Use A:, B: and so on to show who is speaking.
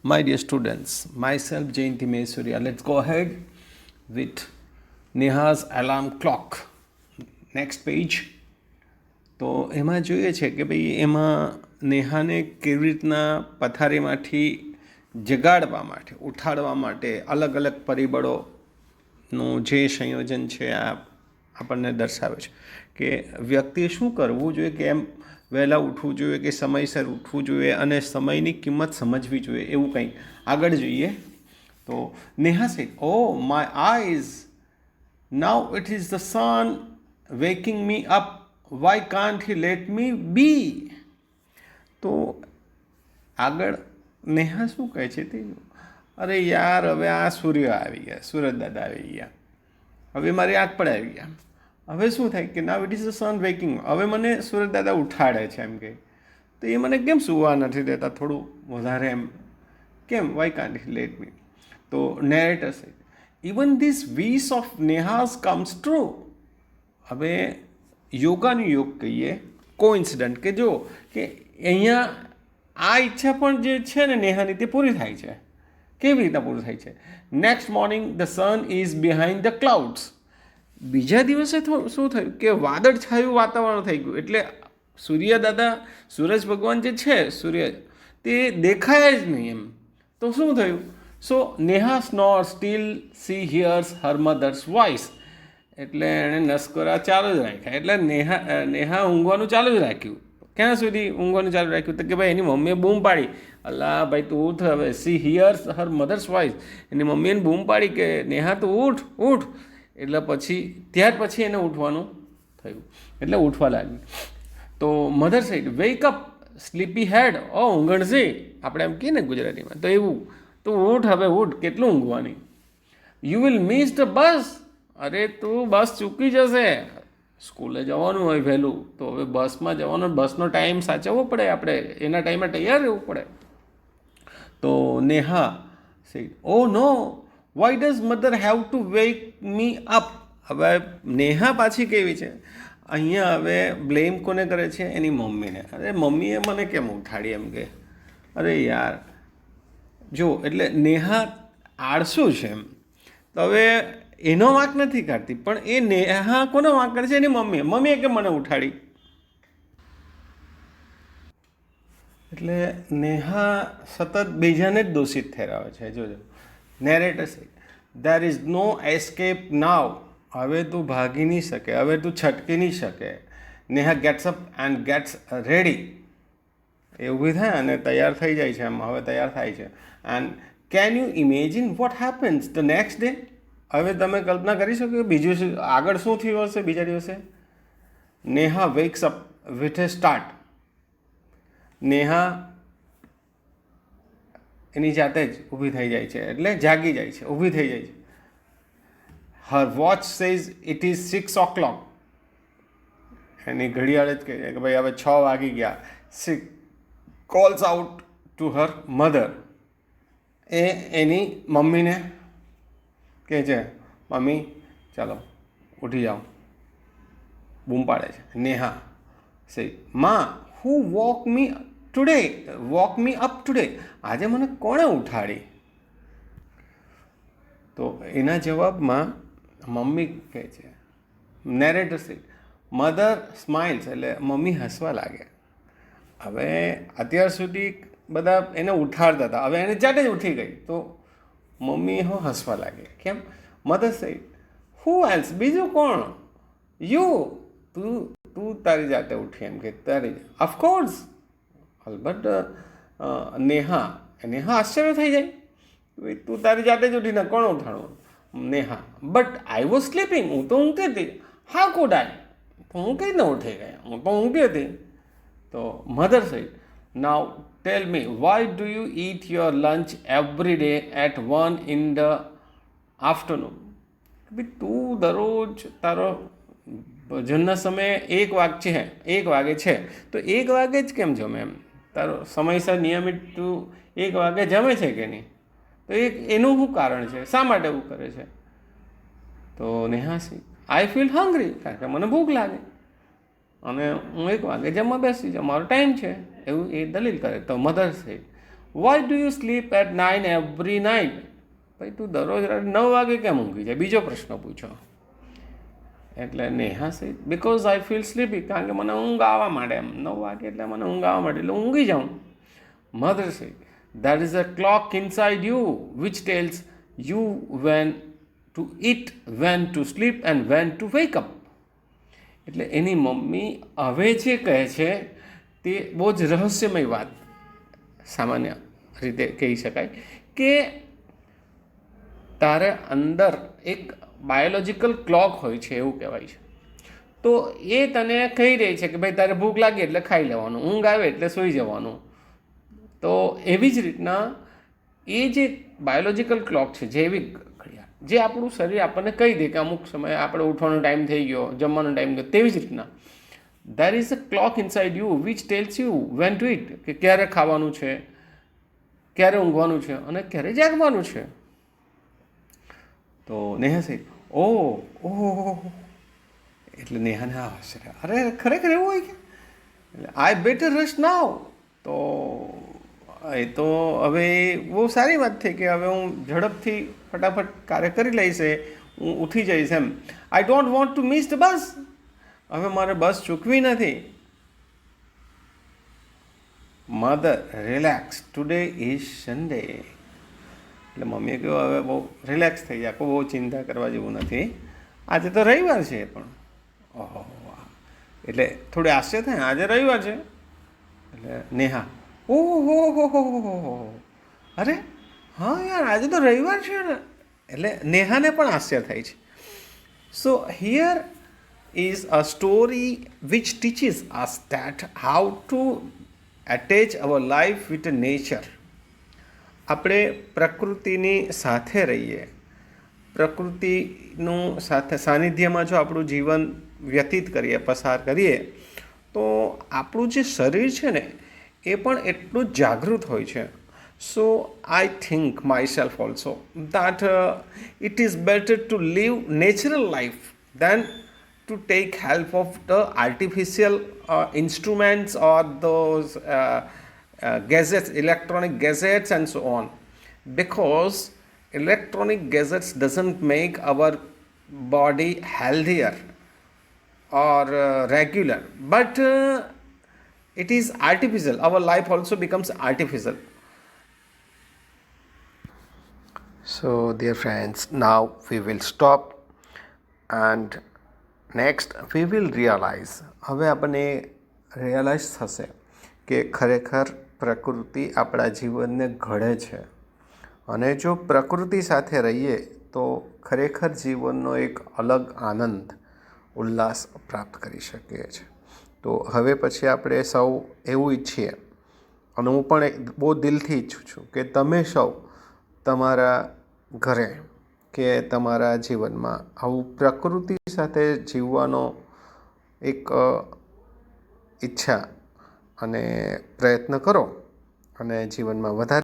A: My dear students, myself Jayanti Maheswaria. Let's go ahead with Neha's alarm clock. Next page. તો એમાં જોઈએ છે કે ભાઈ એમાં નેહાને કેવી રીતના પથારીમાંથી જગાડવા માટે ઉઠાડવા માટે અલગ અલગ પરિબળોનું જે સંયોજન છે આ આપણને દર્શાવે છે કે વ્યક્તિએ શું કરવું જોઈએ કે એમ વહેલા ઉઠવું જોઈએ કે સમયસર ઉઠવું જોઈએ અને સમયની કિંમત સમજવી જોઈએ એવું કંઈ આગળ જોઈએ તો Neha said oh my eyes now it is the sun waking me up why can't he let me be. તો આગળ નેહા શું કહે છે તે અરે યાર હવે આ સૂર્ય આવી ગયા, સૂરજ દાદા આવી ગયા, હવે મારી આંખ પણ આવી ગયા. હવે શું થાય કે now it is the sun waking, હવે મને સૂરજ દાદા ઉઠાડે છે એમ કે તો એ મને કેમ સુવા નથી દેતા થોડું વધારે એમ કેમ why can't he let me. તો narrator says even this wish of Neha's comes true. હવે યોગાનું યોગ કહીએ કોઇન્સિડન્ટ કે જો કે અહીંયા આ ઈચ્છા પણ જે છે ને નેહાની તે પૂરી થાય છે. કેવી રીતના પૂરી થાય છે? Next morning the sun is behind the clouds. બીજા દિવસે શું થયું કે વાદળછાયું વાતાવરણ થઈ ગયું એટલે સૂર્ય દાદા સૂરજ ભગવાન જે છે સૂર્ય તે દેખાય જ નહીં એમ. તો શું થયું? સો નેહા સ્નોર સ્ટીલ સી હિયર્સ હર મધર્સ વોઇસ. એટલે એણે નસકોરા ચાલુ જ રાખ્યા. એટલે નેહા ઊંઘવાનું ચાલુ જ રાખ્યું. ક્યાં સુધી ઊંઘવાનું ચાલુ રાખ્યું? તો કે ભાઈ એની મમ્મીએ બૂમ પાડી, અલ્લાહ ભાઈ તું ઉઠ હવે. સી હિયર્સ હર મધર્સ વોઇસ. એની મમ્મીએ બૂમ પાડી કે નેહા તું ઉઠ ઉઠ. એટલે ત્યાર પછી એને ઉઠવાનું થયું એટલે ઉઠવા લાગી. તો mother said wake up sleepy head. ઓ ઊંઘણસી આપણે એમ કહીએ ને ગુજરાતીમાં, તો એવું તું ઉઠ હવે ઉઠ, કેટલું ઊંઘવાની. You will miss the bus. અરે તું બસ ચૂકી જશે. સ્કૂલે જવાનું હોય વહેલું તો હવે બસમાં જવાનો, બસનો ટાઈમ સાચવવો પડે, આપણે એના ટાઈમે તૈયાર રહેવું પડે. તો Neha said oh no why does mother have to wake me up. હવે નેહા પાછી કેવી છે અહીંયા, હવે બ્લેમ કોને કરે છે? એની મમ્મીને. અરે મમ્મીએ મને કેમ ઉઠાડી એમ કે અરે યાર જો. એટલે નેહા આળસુ છે એમ. તો હવે એનો વાંક નથી કાઢતી પણ એ નેહા કોનો વાંક કરે છે? એની મમ્મીએ કે મને ઉઠાડી. એટલે નેહા સતત બીજાને જ દોષિત ઠેરાવે છે. જોજો નેરેટર સે દેર ઇઝ નો એસ્કેપ નાવ. હવે તું ભાગી નહીં શકે, હવે તું છટકી નહીં શકે. Neha gets up and gets ready. એ ઊભી થાય અને તૈયાર થઈ જાય છે એમ. હવે તૈયાર થાય છે. And can you imagine what happens the next day. હવે તમે કલ્પના કરી શકો કે બીજું આગળ શું થયું હશે બીજા દિવસે? Neha wakes up with a start. Neha એની જાતે જ ઊભી થઈ જાય છે, એટલે જાગી જાય છે, ઊભી થઈ જાય છે. Her watch says it is 6 o'clock. એની ઘડિયાળ જ કહે છે કે ભાઈ હવે 6 વાગી ગયા. She calls out to her mother. એ એની મમ્મીને કહે છે મમ્મી ચાલો ઉઠી જાઓ, બૂમ પાડે છે. નેહા સે માં હુ વોક મી અપ ટુડે. આજે મને કોણે ઉઠાડી? તો એના જવાબમાં મમ્મી કહે છે નેરેટર સે મધર સ્માઇલ્સ. એટલે મમ્મી હસવા લાગે. હવે અત્યાર સુધી બધા એને ઉઠાડતા હતા, હવે એને જાતે જ ઉઠી ગઈ તો મમ્મી હસવા લાગે. કેમ? મધર સેડ હુ એલ્સ, બીજું કોણ? યુ, તું તારી જાતે ઉઠી એમ કે તારી. ઓફકોર્સ અલબત્ત. નેહા આશ્ચર્ય થઈ જાય, તું તારી જાતે જ ઉઠીને કોણ ઉઠાડવું? Neha but I was sleeping. હું તો ઊંઘતી હતી. How could I? તો હું કઈ ન ઉઠી ગયા, હું તો ઊંઘતી હતી. તો mother said now tell me why do you eat your lunch every day at 1 in the afternoon. ભાઈ તું દરરોજ તારો ભોજનના સમયે 1 વાગે છે તો 1 વાગે જ કેમ જમે એમ? તારો સમયસર નિયમિત તું 1 વાગે જમે છે કે નહીં? તો એનું શું કારણ છે? શા માટે એવું કરે છે? તો Neha C I feel hungry. કારણ કે મને ભૂખ લાગે અને હું 1 વાગે જમવા બેસી જાઉં, મારો ટાઈમ છે, એવું એ દલીલ કરે. તો mother say why do you sleep at 9 every night? ભાઈ તું દરરોજ રાત્રે 9 વાગે કેમ ઊંઘી જાય? બીજો પ્રશ્ન પૂછો. એટલે નેહા સે બિકોઝ આઈ ફીલ સ્લીપી, કારણ કે મને ઊંઘ આવવા માંડે. એમ 9 વાગે એટલે મને ઊંઘ આવવા માંડે એટલે ઊંઘી જાઉં. Mother say that is a clock inside you which tells you when to eat, when to sleep and when to wake up. એટલે એની મમ્મી હવે જે કહે છે તે બહુ જ રહસ્યમય વાત સામાન્ય રીતે કહી શકાય કે તારે અંદર એક બાયોલોજિકલ ક્લોક હોય છે એવું કહેવાય છે. તો એ તને કહી રહી છે કે ભાઈ તારે ભૂખ લાગી એટલે ખાઈ લેવાનું, ઊંઘ આવે એટલે સૂઈ જવાનું. તો એવી જ રીતના એ જે બાયોલોજિકલ ક્લોક છે, જેવી ઘડિયાળ, જે આપણું શરીર આપણને કહી દે કે અમુક સમયે આપણે ઉઠવાનો ટાઈમ થઈ ગયો, જમવાનો ટાઈમ ગયો, તેવી જ રીતના there is a clock inside you which tells you when to eat, કે ક્યારે ખાવાનું છે, ક્યારે ઊંઘવાનું છે અને ક્યારે જાગવાનું છે. તો નેહા સે ઓહ, એટલે નેહાને હા હશે, અરે ખરેખર એવું હોય કે એટલે આઈ બેટર રશ નાવ. તો એ તો હવે બહુ સારી વાત થઈ કે હવે હું ઝડપથી ફટાફટ કાર્ય કરી લઈશ, હું ઉઠી જઈશ એમ. I don't want to miss the bus. હવે મારે બસ ચૂકવી નથી. Mother relax, today is Sunday. એટલે મમ્મીએ કહ્યું હવે બહુ રિલેક્સ થઈ જાય, બહુ ચિંતા કરવા જેવું નથી, આજે તો રવિવાર છે. પણ ઓહો, એટલે થોડી આશ્ચર્ય થાય, આજે રવિવાર છે. એટલે નેહા ઓહો, અરે હા યાર આજે તો રવિવાર છે ને. એટલે નેહાને પણ આશ્ચર્ય થાય છે. સો here is a story which teaches us that how to attach our life with nature. આપણે પ્રકૃતિની સાથે રહીએ, પ્રકૃતિનું સાથે સાનિધ્યમાં જો આપણું જીવન વ્યતીત કરીએ, પસાર કરીએ, તો આપણું જે શરીર છે ને એ પણ એટલું જ જાગૃત હોય છે. So I think myself also that it is better to leave natural life then to take help of the artificial instruments or those gadgets, electronic gadgets and so on, because electronic gadgets doesn't make our body healthier or regular, but it is artificial. Our life also becomes artificial. So dear friends, now we will stop and next we will realise. હવે આપણને realise થશે કે ખરેખર પ્રકૃતિ આપણા જીવનને ઘડે છે, અને જો પ્રકૃતિ સાથે રહીએ તો ખરેખર જીવનનો એક અલગ આનંદ, ઉલ્લાસ પ્રાપ્ત કરી શકીએ છીએ. તો હવે પછી આપણે સૌ એવું ઈચ્છીએ, અને હું પણ બહુ દિલથી ઈચ્છું છું કે તમે સૌ તમારા ઘરે કે તમારા જીવનમાં આવું પ્રકૃતિ સાથે જીવવાનો એક ઈચ્છા અને પ્રયત્ન કરો, અને જીવનમાં વધારે